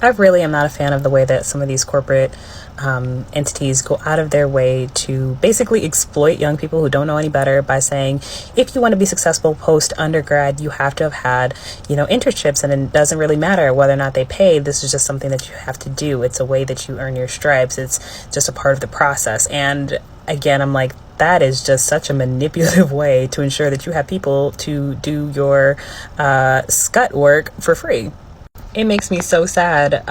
I really am not a fan of the way that some of these corporate entities go out of their way to basically exploit young people who don't know any better by saying, if you want to be successful post undergrad, you have to have had, internships, and it doesn't really matter whether or not they pay. This is just something that you have to do. It's a way that you earn your stripes. It's just a part of the process. And again, I'm like, that is just such a manipulative way to ensure that you have people to do your scut work for free. It makes me so sad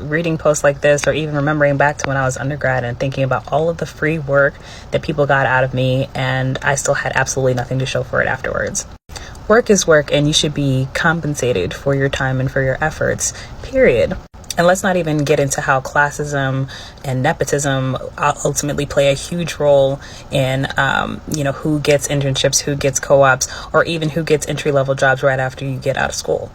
reading posts like this, or even remembering back to when I was undergrad and thinking about all of the free work that people got out of me, and I still had absolutely nothing to show for it afterwards. Work is work, and you should be compensated for your time and for your efforts, period. And let's not even get into how classism and nepotism ultimately play a huge role in, who gets internships, who gets co-ops, or even who gets entry-level jobs right after you get out of school.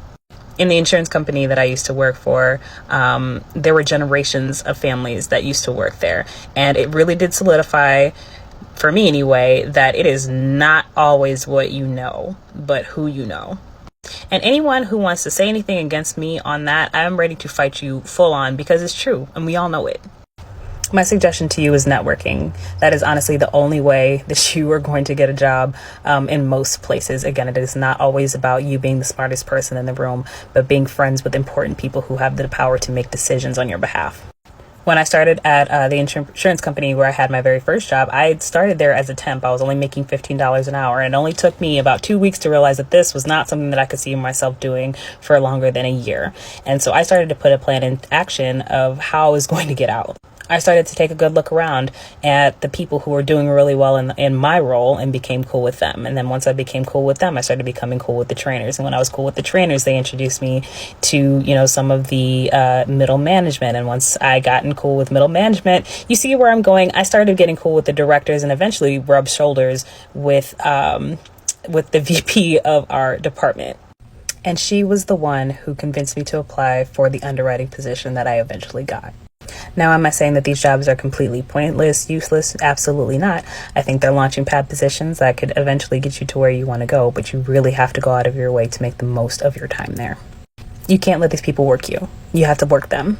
In the insurance company that I used to work for, there were generations of families that used to work there. And it really did solidify, for me anyway, that it is not always what you know, but who you know. And anyone who wants to say anything against me on that, I'm ready to fight you full on, because it's true and we all know it. My suggestion to you is networking. That is honestly the only way that you are going to get a job in most places. Again, it is not always about you being the smartest person in the room, but being friends with important people who have the power to make decisions on your behalf. When I started at the insurance company where I had my very first job, I started there as a temp. I was only making $15 an hour, and it only took me about 2 weeks to realize that this was not something that I could see myself doing for longer than a year. And so I started to put a plan in action of how I was going to get out. I started to take a good look around at the people who were doing really well in my role and became cool with them. And then once I became cool with them, I started becoming cool with the trainers. And when I was cool with the trainers, they introduced me to, some of the middle management. And once I gotten cool with middle management, you see where I'm going. I started getting cool with the directors and eventually rubbed shoulders with the VP of our department. And she was the one who convinced me to apply for the underwriting position that I eventually got. Now, am I saying that these jobs are completely pointless, useless? Absolutely not. I think they're launching pad positions that could eventually get you to where you want to go, but you really have to go out of your way to make the most of your time there. You can't let these people work you. You have to work them.